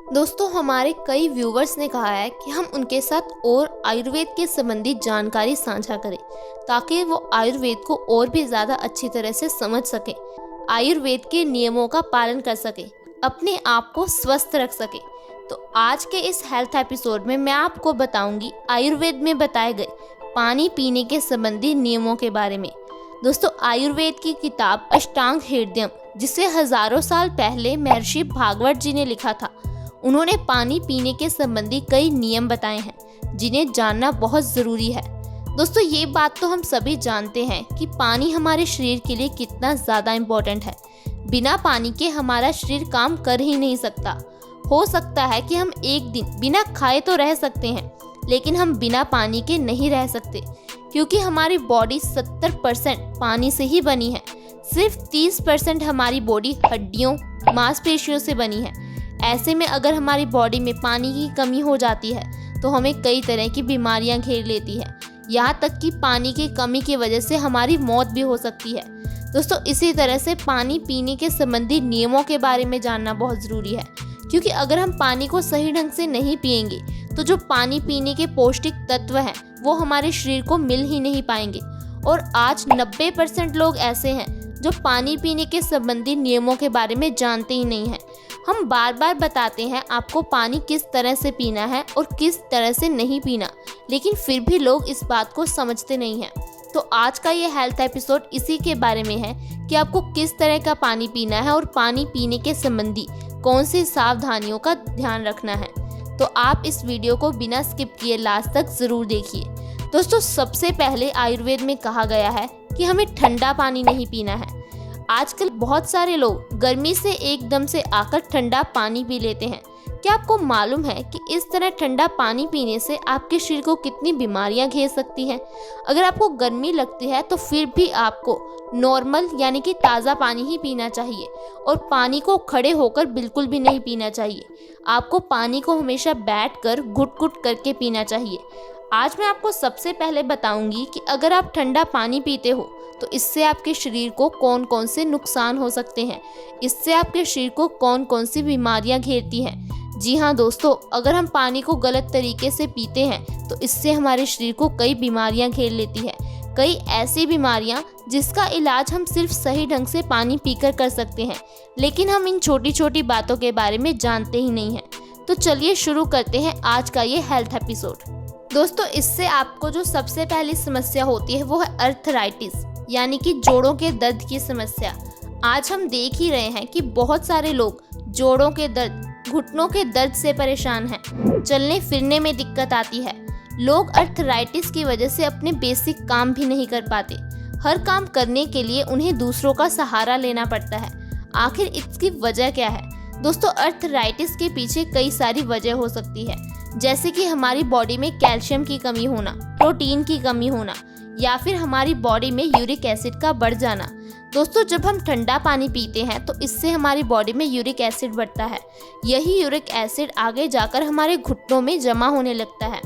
दोस्तों, हमारे कई व्यूवर्स ने कहा है कि हम उनके साथ और आयुर्वेद के संबंधी जानकारी साझा करें ताकि वो आयुर्वेद को और भी ज़्यादा अच्छी तरह से समझ सकें, आयुर्वेद के नियमों का पालन कर सकें, अपने आप को स्वस्थ रख सकें। तो आज के इस हेल्थ एपिसोड में मैं आपको बताऊंगी आयुर्वेद में बताए गए पानी पीने के संबंधी नियमों के बारे में। दोस्तों, आयुर्वेद की किताब अष्टांग हृदयम, जिसे हजारों साल पहले महर्षि भागवत जी ने लिखा था, उन्होंने पानी पीने के संबंधी कई नियम बताए हैं जिन्हें जानना बहुत ज़रूरी है। दोस्तों, ये बात तो हम सभी जानते हैं कि पानी हमारे शरीर के लिए कितना ज़्यादा इम्पोर्टेंट है। बिना पानी के हमारा शरीर काम कर ही नहीं सकता। हो सकता है कि हम एक दिन बिना खाए तो रह सकते हैं, लेकिन हम बिना पानी के नहीं रह सकते, क्योंकि हमारी बॉडी 70% पानी से ही बनी है। सिर्फ 30% हमारी बॉडी हड्डियों, मांसपेशियों से बनी है। ऐसे में अगर हमारी बॉडी में पानी की कमी हो जाती है तो हमें कई तरह की बीमारियां घेर लेती है। यहाँ तक कि पानी की कमी की वजह से हमारी मौत भी हो सकती है। दोस्तों, इसी तरह से पानी पीने के संबंधी नियमों के बारे में जानना बहुत ज़रूरी है, क्योंकि अगर हम पानी को सही ढंग से नहीं पिएंगे तो जो पानी पीने के पौष्टिक तत्व हैं वो हमारे शरीर को मिल ही नहीं पाएंगे। और आज 90% लोग ऐसे हैं जो पानी पीने के संबंधी नियमों के बारे में जानते ही नहीं हैं। हम बार बार बताते हैं आपको पानी किस तरह से पीना है और किस तरह से नहीं पीना, लेकिन फिर भी लोग इस बात को समझते नहीं हैं। तो आज का ये हेल्थ एपिसोड इसी के बारे में है कि आपको किस तरह का पानी पीना है और पानी पीने के संबंधी कौन सी सावधानियों का ध्यान रखना है। तो आप इस वीडियो को बिना स्किप किए लास्ट तक ज़रूर देखिए। दोस्तों, सबसे पहले आयुर्वेद में कहा गया है कि हमें ठंडा पानी नहीं पीना है। आजकल बहुत सारे लोग गर्मी से एकदम से आकर ठंडा पानी पी लेते हैं। क्या आपको मालूम है कि इस तरह ठंडा पानी पीने से आपके शरीर को कितनी बीमारियां घेर सकती हैं? अगर आपको गर्मी लगती है तो फिर भी आपको नॉर्मल यानी कि ताज़ा पानी ही पीना चाहिए, और पानी को खड़े होकर बिल्कुल भी नहीं पीना चाहिए। आपको पानी को हमेशा बैठकर घुट-घुट करके पीना चाहिए। आज मैं आपको सबसे पहले बताऊंगी कि अगर आप ठंडा पानी पीते हो तो इससे आपके शरीर को कौन कौन से नुकसान हो सकते हैं, इससे आपके शरीर को कौन कौन सी बीमारियां घेरती हैं। जी हाँ दोस्तों, अगर हम पानी को गलत तरीके से पीते हैं तो इससे हमारे शरीर को कई बीमारियां घेर लेती है। कई ऐसी बीमारियां जिसका इलाज हम सिर्फ सही ढंग से पानी पीकर कर सकते हैं, लेकिन हम इन छोटी छोटी बातों के बारे में जानते ही नहीं हैं। तो चलिए शुरू करते हैं आज का ये हेल्थ एपिसोड। दोस्तों, इससे आपको जो सबसे पहली समस्या होती है वो है अर्थराइटिस, यानी कि जोड़ों के दर्द की समस्या। आज हम देख ही रहे हैं कि बहुत सारे लोग जोड़ों के दर्द, घुटनों के दर्द से परेशान हैं। चलने फिरने में दिक्कत आती है। लोग अर्थराइटिस की वजह से अपने बेसिक काम भी नहीं कर पाते। हर काम करने के लिए उन्हें दूसरों का सहारा लेना पड़ता है। आखिर इसकी वजह क्या है? दोस्तों, अर्थराइटिस के पीछे कई सारी वजह हो सकती है, जैसे कि हमारी बॉडी में कैल्शियम की कमी होना, प्रोटीन की कमी होना, या फिर हमारी बॉडी में यूरिक एसिड का बढ़ जाना। दोस्तों, जब हम ठंडा पानी पीते हैं तो इससे हमारी बॉडी में यूरिक एसिड बढ़ता है। यही यूरिक एसिड आगे जाकर हमारे घुटनों में जमा होने लगता है,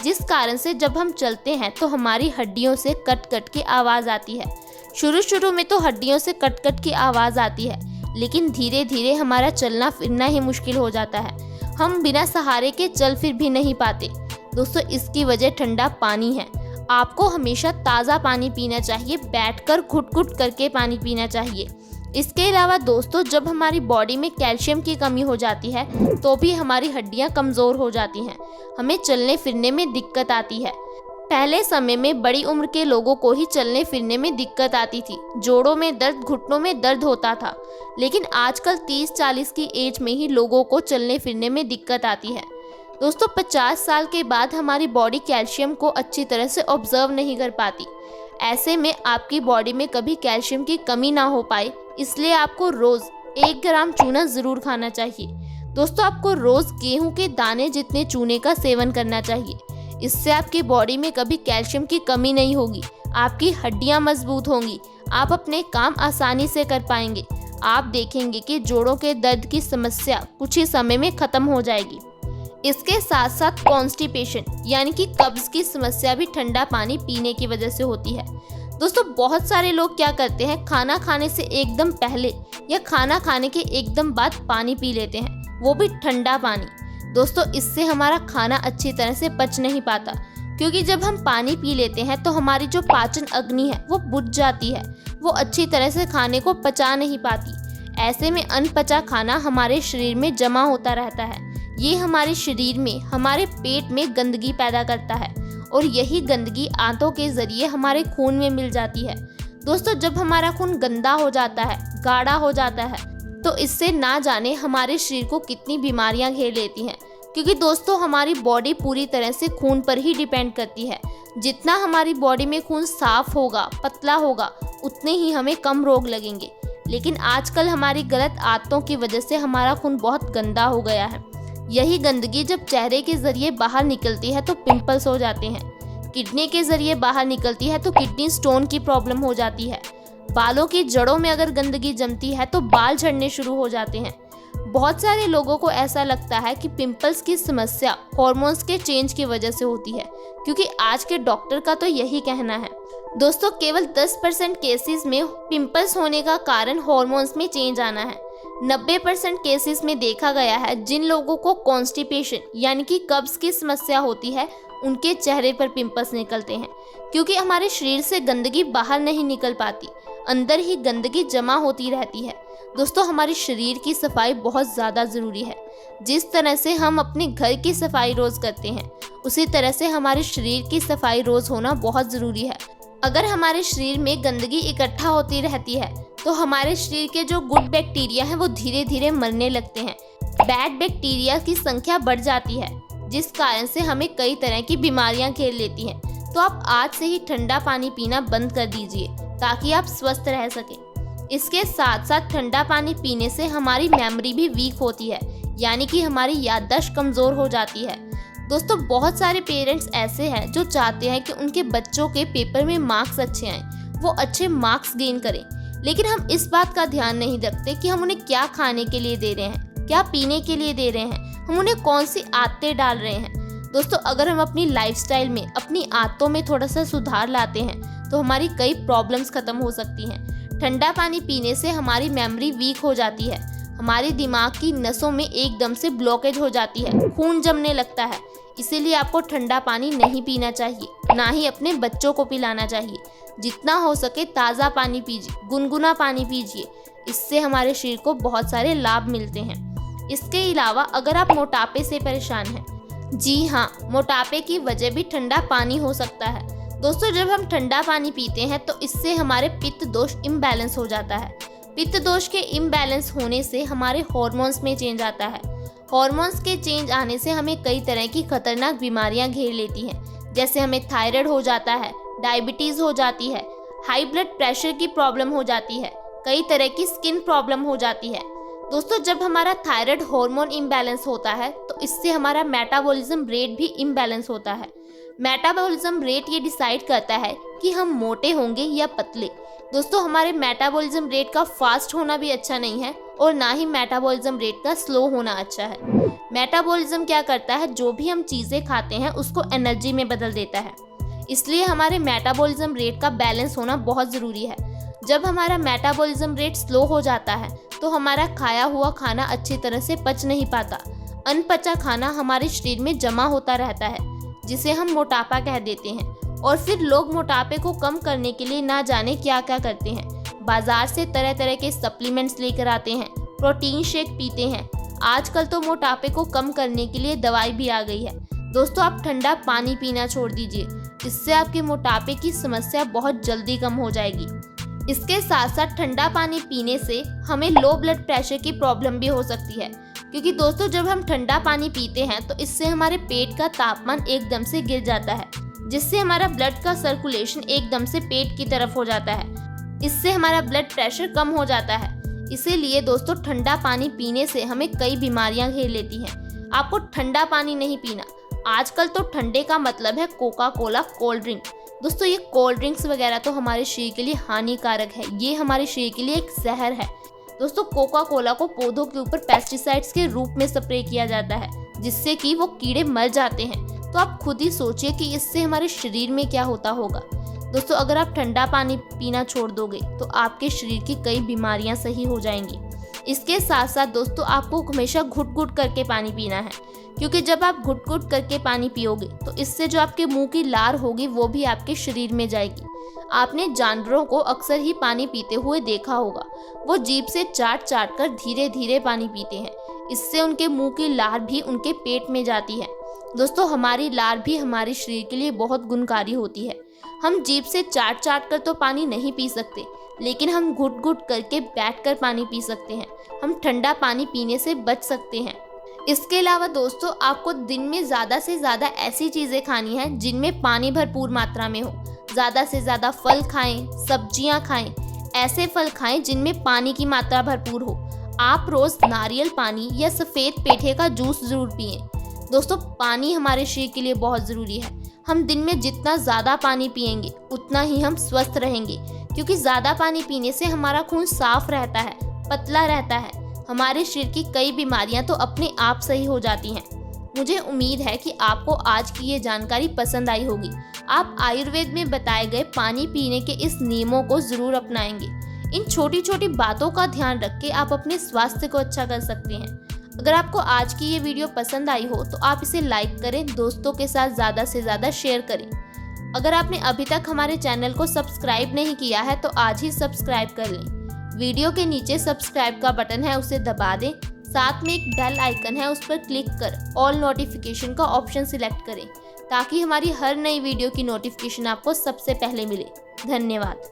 जिस कारण से जब हम चलते हैं तो हमारी हड्डियों से कट कट की आवाज़ आती है। शुरू में तो हड्डियों से कट कट की आवाज़ आती है, लेकिन धीरे धीरे हमारा चलना फिरना ही मुश्किल हो जाता है। हम बिना सहारे के चल फिर भी नहीं पाते। दोस्तों, इसकी वजह ठंडा पानी है। आपको हमेशा ताज़ा पानी पीना चाहिए, बैठकर घुट-घुट करके पानी पीना चाहिए। इसके अलावा दोस्तों, जब हमारी बॉडी में कैल्शियम की कमी हो जाती है तो भी हमारी हड्डियां कमज़ोर हो जाती हैं। हमें चलने फिरने में दिक्कत आती है। पहले समय में बड़ी उम्र के लोगों को ही चलने फिरने में दिक्कत आती थी। जोड़ों में दर्द, घुटनों में दर्द होता था, लेकिन आजकल 30-40 की एज में ही लोगों को चलने फिरने में दिक्कत आती है। दोस्तों, 50 साल के बाद हमारी बॉडी कैल्शियम को अच्छी तरह से ऑब्जर्व नहीं कर पाती। ऐसे में आपकी बॉडी में कभी कैल्शियम की कमी ना हो पाए, इसलिए आपको रोज़ 1 ग्राम चूना ज़रूर खाना चाहिए। दोस्तों, आपको रोज़ गेहूं के दाने जितने चूने का सेवन करना चाहिए। इससे आपकी बॉडी में कभी कैल्शियम की कमी नहीं होगी, आपकी हड्डियां मजबूत होंगी, आप अपने काम आसानी से कर पाएंगे। आप देखेंगे कि जोड़ों के दर्द की समस्या कुछ ही समय में ख़त्म हो जाएगी। इसके साथ साथ कॉन्स्टिपेशन यानी कि कब्ज़ की समस्या भी ठंडा पानी पीने की वजह से होती है। दोस्तों, बहुत सारे लोग क्या करते हैं, खाना खाने से एकदम पहले या खाना खाने के एकदम बाद पानी पी लेते हैं। वो भी ठंडा पानी। दोस्तों इससे हमारा खाना अच्छी तरह से पच नहीं पाता, क्योंकि जब हम पानी पी लेते हैं तो हमारी जो पाचन अग्नि है वो बुझ जाती है, वो अच्छी तरह से खाने को पचा नहीं पाती। ऐसे में अनपचा खाना हमारे शरीर में जमा होता रहता है। ये हमारे शरीर में, हमारे पेट में गंदगी पैदा करता है और यही गंदगी आंतों के जरिए हमारे खून में मिल जाती है। दोस्तों जब हमारा खून गंदा हो जाता है, गाढ़ा हो जाता है, तो इससे ना जाने हमारे शरीर को कितनी बीमारियां घेर लेती हैं। क्योंकि दोस्तों हमारी बॉडी पूरी तरह से खून पर ही डिपेंड करती है। जितना हमारी बॉडी में खून साफ होगा, पतला होगा, उतने ही हमें कम रोग लगेंगे। लेकिन आजकल हमारी गलत आदतों की वजह से हमारा खून बहुत गंदा हो गया है। यही गंदगी जब चेहरे के जरिए बाहर निकलती है तो पिंपल्स हो जाते हैं। किडनी के जरिए बाहर निकलती है तो किडनी स्टोन की प्रॉब्लम हो जाती है। बालों की जड़ों में अगर गंदगी जमती है तो बाल झड़ने शुरू हो जाते हैं। बहुत सारे लोगों को ऐसा लगता है कि पिंपल्स की समस्या हॉर्मोन्स के चेंज की वजह से होती है, क्योंकि आज के डॉक्टर का तो यही कहना है। दोस्तों केवल 10% केसेस में पिंपल्स होने का कारण हॉर्मोन्स में चेंज आना है। 90% केसेस में देखा गया है जिन लोगों को कॉन्स्टिपेशन यानी कि कब्ज की समस्या होती है, उनके चेहरे पर पिंपल्स निकलते हैं, क्योंकि हमारे शरीर से गंदगी बाहर नहीं निकल पाती, अंदर ही गंदगी जमा होती रहती है। दोस्तों हमारे शरीर की सफाई बहुत ज़्यादा ज़रूरी है। जिस तरह से हम अपने घर की सफाई रोज़ करते हैं, उसी तरह से हमारे शरीर की सफाई रोज़ होना बहुत ज़रूरी है। अगर हमारे शरीर में गंदगी इकट्ठा होती रहती है तो हमारे शरीर के जो गुड बैक्टीरिया हैं वो धीरे धीरे मरने लगते हैं। बैड बैक्टीरिया की संख्या बढ़ जाती है, जिस कारण से हमें कई तरह की बीमारियां घेर लेती हैं। तो आप आज से ही ठंडा पानी पीना बंद कर दीजिए ताकि आप स्वस्थ रह सकें। इसके साथ साथ ठंडा पानी पीने से हमारी मेमोरी भी वीक होती है, यानी कि हमारी याददाश्त कमज़ोर हो जाती है। दोस्तों बहुत सारे पेरेंट्स ऐसे हैं जो चाहते हैं कि उनके बच्चों के पेपर में मार्क्स अच्छे आएँ, वो अच्छे मार्क्स गेन करें, लेकिन हम इस बात का ध्यान नहीं रखते कि हम उन्हें क्या खाने के लिए दे रहे हैं, क्या पीने के लिए दे रहे हैं, हम उन्हें कौन सी आदतें डाल रहे हैं। दोस्तों अगर हम अपनी लाइफस्टाइल में, अपनी आदतों में थोड़ा सा सुधार लाते हैं तो हमारी कई प्रॉब्लम्स खत्म हो सकती हैं। ठंडा पानी पीने से हमारी मेमोरी वीक हो जाती है, हमारी दिमाग की नसों में एकदम से ब्लॉकेज हो जाती है, खून जमने लगता है। इसीलिए आपको ठंडा पानी नहीं पीना चाहिए, ना ही अपने बच्चों को पिलाना चाहिए। जितना हो सके ताज़ा पानी पीजिए, गुनगुना पानी पीजिए, इससे हमारे शरीर को बहुत सारे लाभ मिलते हैं। इसके अलावा अगर आप मोटापे से परेशान हैं, जी हाँ, मोटापे की वजह भी ठंडा पानी हो सकता है। दोस्तों जब हम ठंडा पानी पीते हैं तो इससे हमारे पित्त दोष इम्बैलेंस हो जाता है। पित्त दोष के इम्बैलेंस होने से हमारे हॉर्मोन्स में चेंज आता है। हॉर्मोन्स के चेंज आने से हमें कई तरह की खतरनाक बीमारियां घेर लेती हैं, जैसे हमें थायराइड हो जाता है, डायबिटीज़ हो जाती है, हाई ब्लड प्रेशर की प्रॉब्लम हो जाती है, कई तरह की स्किन प्रॉब्लम हो जाती है। दोस्तों जब हमारा थायराइड हार्मोन इम्बैलेंस होता है तो इससे हमारा मेटाबॉलिज्म रेट भी इम्बैलेंस होता है। मेटाबॉलिज्म रेट ये डिसाइड करता है कि हम मोटे होंगे या पतले। दोस्तों हमारे मेटाबॉलिज्म रेट का फास्ट होना भी अच्छा नहीं है और ना ही मेटाबॉलिज्म रेट का स्लो होना अच्छा है। मेटाबॉलिज्म क्या करता है, जो भी हम चीज़ें खाते हैं उसको एनर्जी में बदल देता है। इसलिए हमारे मेटाबॉलिज्म रेट का बैलेंस होना बहुत ज़रूरी है। जब हमारा मेटाबॉलिज्म रेट स्लो हो जाता है तो हमारा खाया हुआ खाना अच्छी तरह से पच नहीं पाता। अनपचा खाना हमारे शरीर में जमा होता रहता है, जिसे हम मोटापा कह देते हैं। और फिर लोग मोटापे को कम करने के लिए ना जाने क्या क्या करते हैं। बाजार से तरह तरह के सप्लीमेंट्स लेकर आते हैं, प्रोटीन शेक पीते हैं। आजकल तो मोटापे को कम करने के लिए दवाई भी आ गई है। दोस्तों आप ठंडा पानी पीना छोड़ दीजिए, इससे आपके मोटापे की समस्या बहुत जल्दी कम हो जाएगी। इसके साथ साथ ठंडा पानी पीने से हमें लो ब्लड प्रेशर की प्रॉब्लम भी हो सकती है, क्योंकि दोस्तों जब हम ठंडा पानी पीते हैं तो इससे हमारे पेट का तापमान एकदम से गिर जाता है, जिससे हमारा ब्लड का सर्कुलेशन एकदम से पेट की तरफ हो जाता है। इससे हमारा ब्लड प्रेशर कम हो जाता है। इसीलिए दोस्तों ठंडा पानी पीने से हमें कई बीमारियां घेर लेती हैं। आपको ठंडा पानी नहीं पीना। आजकल तो ठंडे का मतलब है कोका कोला, कोल्ड ड्रिंक। दोस्तों ये कोल्ड ड्रिंक्स वगैरह तो हमारे शरीर के लिए हानिकारक है, ये हमारे शरीर के लिए एक जहर है। दोस्तों कोका कोला को पौधों के ऊपर पेस्टिसाइड्स के रूप में स्प्रे किया जाता है, जिससे कि वो कीड़े मर जाते हैं। तो आप खुद ही सोचिए कि इससे हमारे शरीर में क्या होता होगा। दोस्तों अगर आप ठंडा पानी पीना छोड़ दोगे तो आपके शरीर की कई बीमारियां सही हो जाएंगी। इसके साथ साथ दोस्तों आपको हमेशा घुट घुट करके पानी पीना है, क्योंकि जब आप घुट घुट करके पानी पियोगे तो इससे जो आपके मुंह की लार होगी वो भी आपके शरीर में जाएगी। आपने जानवरों को अक्सर ही पानी पीते हुए देखा होगा, वो जीभ से चाट चाट कर धीरे धीरे पानी पीते हैं। इससे उनके मुंह की लार भी उनके पेट में जाती है। दोस्तों हमारी लार भी हमारे शरीर के लिए बहुत गुणकारी होती है। हम जीभ से चाट चाट कर तो पानी नहीं पी सकते, लेकिन हम घुट घुट करके बैठकर पानी पी सकते हैं। हम ठंडा पानी पीने से बच सकते हैं। इसके अलावा दोस्तों आपको दिन में ज़्यादा से ज़्यादा ऐसी चीज़ें खानी है जिनमें पानी भरपूर मात्रा में हो। ज़्यादा से ज़्यादा फल खाएं, सब्जियां खाएं, ऐसे फल खाएं जिनमें पानी की मात्रा भरपूर हो। आप रोज़ नारियल पानी या सफ़ेद पेठे का जूस ज़रूर पिएं। दोस्तों पानी हमारे शरीर के लिए बहुत ज़रूरी है। हम दिन में जितना ज़्यादा पानी पिएंगे उतना ही हम स्वस्थ रहेंगे, क्योंकि ज़्यादा पानी पीने से हमारा खून साफ रहता है, पतला रहता है। हमारे शरीर की कई बीमारियां तो अपने आप सही हो जाती हैं। मुझे उम्मीद है कि आपको आज की ये जानकारी पसंद आई होगी। आप आयुर्वेद में बताए गए पानी पीने के इस नियमों को ज़रूर अपनाएंगे। इन छोटी छोटी बातों का ध्यान रख के आप अपने स्वास्थ्य को अच्छा कर सकते हैं। अगर आपको आज की ये वीडियो पसंद आई हो तो आप इसे लाइक करें, दोस्तों के साथ ज़्यादा से ज़्यादा शेयर करें। अगर आपने अभी तक हमारे चैनल को सब्सक्राइब नहीं किया है तो आज ही सब्सक्राइब कर लें। वीडियो के नीचे सब्सक्राइब का बटन है, उसे दबा दें। साथ में एक बेल आइकन है, उस पर क्लिक कर ऑल नोटिफिकेशन का ऑप्शन सिलेक्ट करें, ताकि हमारी हर नई वीडियो की नोटिफिकेशन आपको सबसे पहले मिले। धन्यवाद।